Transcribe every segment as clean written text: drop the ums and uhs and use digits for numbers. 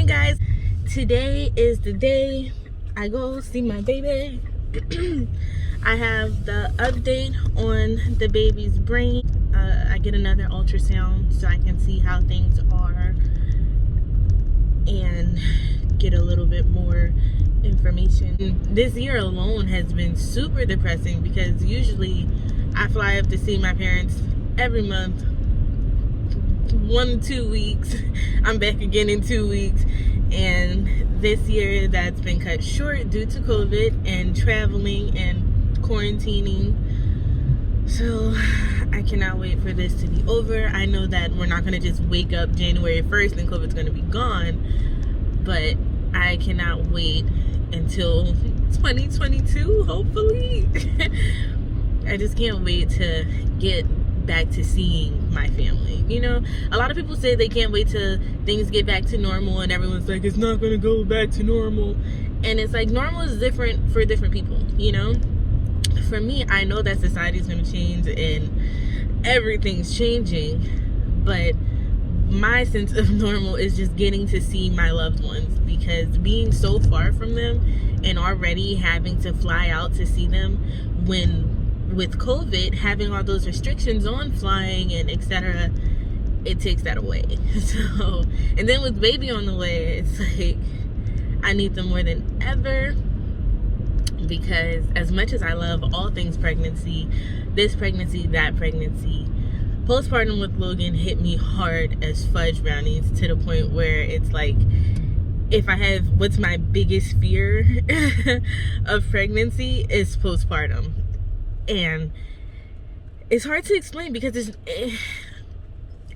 morning, guys. Today is the day I go see my baby. I have the update on the baby's brain. I get another ultrasound so I can see how things are and get a little bit more information. This year alone has been super depressing because usually I fly up to see my parents every month. 1 to 2 weeks. I'm back again in 2 weeks, and this year that's been cut short due to COVID and traveling and quarantining. So I cannot wait for this to be over. I know that we're not going to just wake up January 1st and COVID's going to be gone, but I cannot wait until 2022, hopefully. I just can't wait to get back to seeing my family. You know, a lot of people say they can't wait till things get back to normal, and everyone's like, it's not gonna go back to normal. And it's like, normal is different for different people, you know. For me, I know that society's gonna change and everything's changing, but my sense of normal is just getting to see my loved ones, because being so far from them and already having to fly out to see them when with COVID, having all those restrictions on flying and etc., it takes that away. So, and then with baby on the way, it's like I need them more than ever, because as much as I love all things pregnancy, this pregnancy, that pregnancy, postpartum with Logan hit me hard as fudge brownies, to the point where it's like, if I have, what's my biggest fear of pregnancy is postpartum. And it's hard to explain because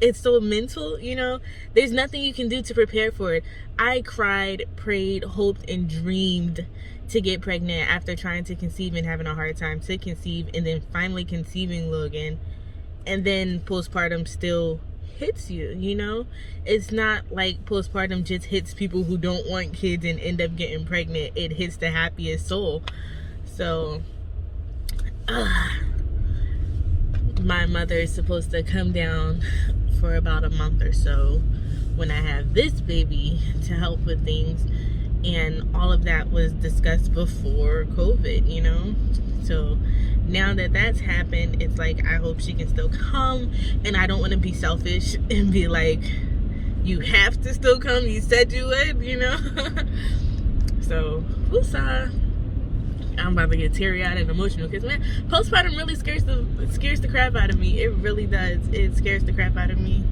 it's so mental, you know. There's nothing you can do to prepare for it. I cried, prayed, hoped, and dreamed to get pregnant after trying to conceive and having a hard time to conceive, and then finally conceiving Logan. And then postpartum still hits you, you know. It's not like postpartum just hits people who don't want kids and end up getting pregnant. It hits the happiest soul. So my mother is supposed to come down for about a month or so when I have this baby to help with things, and all of that was discussed before COVID, you know. So now that that's happened, it's like, I hope she can still come, and I don't want to be selfish and be like, you have to still come, you said you would, you know. So woosah. I'm about to get teary-eyed and emotional because, man, postpartum really scares the crap out of me. It really does. It scares the crap out of me,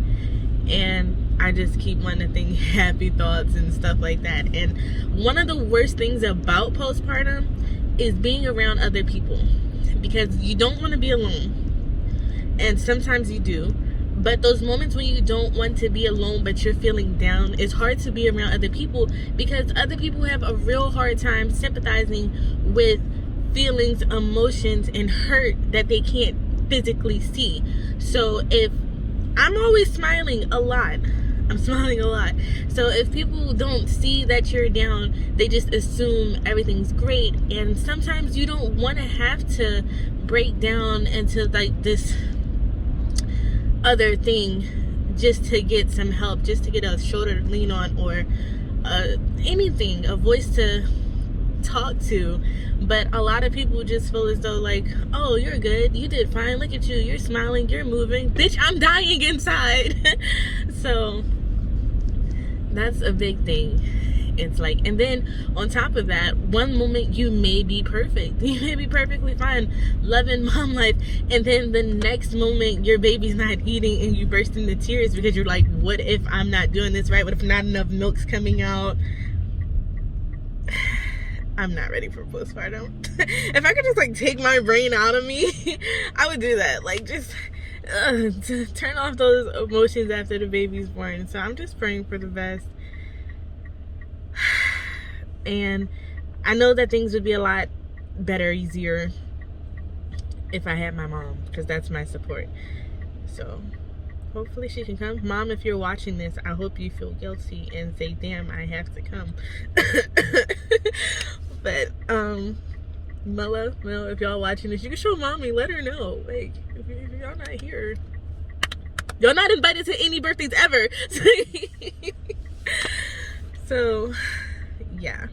and I just keep wanting to think happy thoughts and stuff like that. And one of the worst things about postpartum is being around other people, because you don't want to be alone, and sometimes you do. But those moments when you don't want to be alone but you're feeling down, it's hard to be around other people, because other people have a real hard time sympathizing with feelings, emotions, and hurt that they can't physically see. So if I'm always smiling a lot, I'm smiling a lot. So if people don't see that you're down, they just assume everything's great. And sometimes you don't want to have to break down into like this other thing just to get some help, just to get a shoulder to lean on, or anything, a voice to talk to. But a lot of people just feel as though like, oh, you're good, you did fine, look at you, you're smiling, you're moving. Bitch, I'm dying inside. So that's a big thing. It's like, and then on top of that, one moment you may be perfect, you may be perfectly fine, loving mom life, and then the next moment your baby's not eating and you burst into tears because you're like, what if I'm not doing this right? What if not enough milk's coming out? I'm not ready for postpartum. If I could just like take my brain out of me, I would do that. Like, just to turn off those emotions after the baby's born. So I'm just praying for the best. And I know that things would be a lot better, easier if I had my mom, because that's my support. So hopefully she can come. Mom, if you're watching this, I hope you feel guilty and say, damn, I have to come. But Mella, well, if y'all watching this, you can show mommy, let her know. Like, if y'all not here, y'all not invited to any birthdays ever. So, yeah,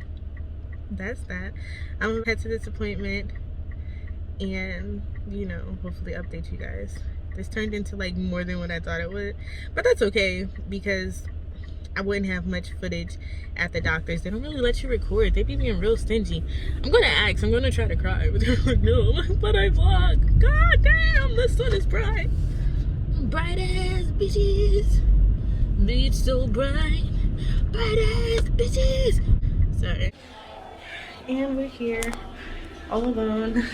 that's that. I'm gonna head to this appointment and, you know, hopefully update you guys. This turned into like more than what I thought it would, but that's okay because I wouldn't have much footage at the doctor's. They don't really let you record. They be being real stingy. I'm gonna ask. I'm gonna try to cry, but they're like, no. I'm like, but I vlog. God damn, the sun is bright. Bright as bitches. Beach so bright. Bright as bitches. Sorry. And we're here all alone.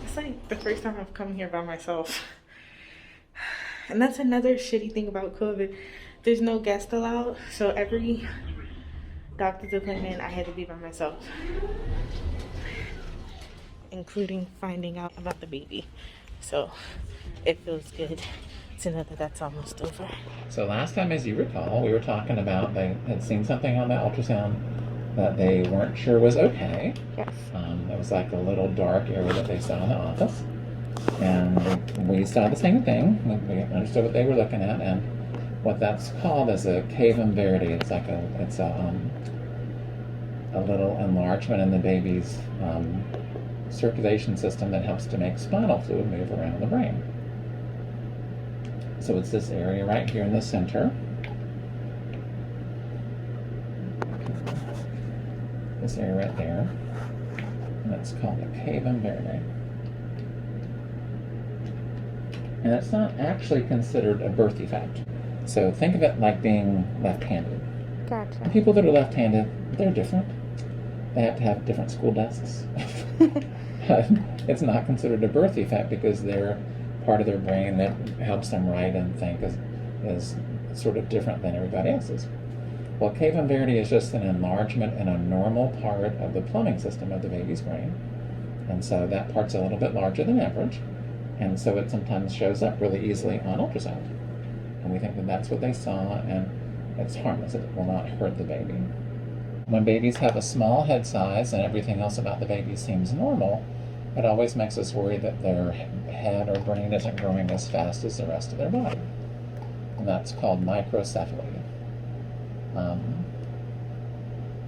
It's like the first time I've come here by myself. And that's another shitty thing about COVID. There's no guest allowed. So every doctor's appointment, I had to be by myself. Including finding out about the baby. So it feels good to know that that's almost over. So last time, as you recall, we were talking about they had seen something on the ultrasound that they weren't sure was okay. Yes. It was like a little dark area that they saw in the office. And we saw the same thing. We understood what they were looking at, and what that's called is a cavum verity. It's like a little enlargement in the baby's circulation system that helps to make spinal fluid move around the brain. So it's this area right here in the center. This area right there. And it's called a cavum verity. And it's not actually considered a birth defect. So think of it like being left-handed. Gotcha. And people that are left-handed, they're different. They have to have different school desks. It's not considered a birth defect because their part of their brain that helps them write and think is sort of different than everybody else's. Well, cavum verity is just an enlargement in a normal part of the plumbing system of the baby's brain. And so that part's a little bit larger than average. And so it sometimes shows up really easily on ultrasound. And we think that that's what they saw, and it's harmless. It will not hurt the baby. When babies have a small head size and everything else about the baby seems normal, it always makes us worry that their head or brain isn't growing as fast as the rest of their body. And that's called microcephaly.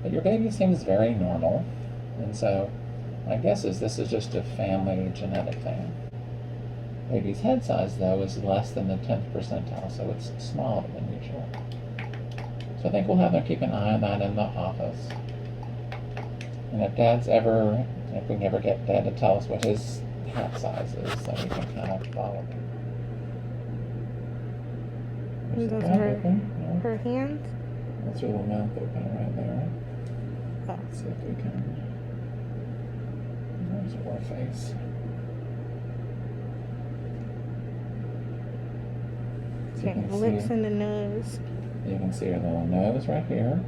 But your baby seems very normal. And so my guess is this is just a family genetic thing. Baby's head size, though, is less than the 10th percentile, so it's smaller than usual. So I think we'll have them keep an eye on that in the office. And if we can ever get Dad to tell us what his hat size is, so we can kind of follow him. And those are her hands? That's her little mouth open right there. Oh. Let's see if we can. There's her face. So Okay, lips and the nose. You can see her little nose right here,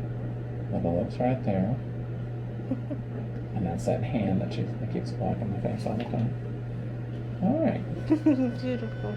little lips right there, and that's that hand that keeps blocking the face all the time. All right. Beautiful.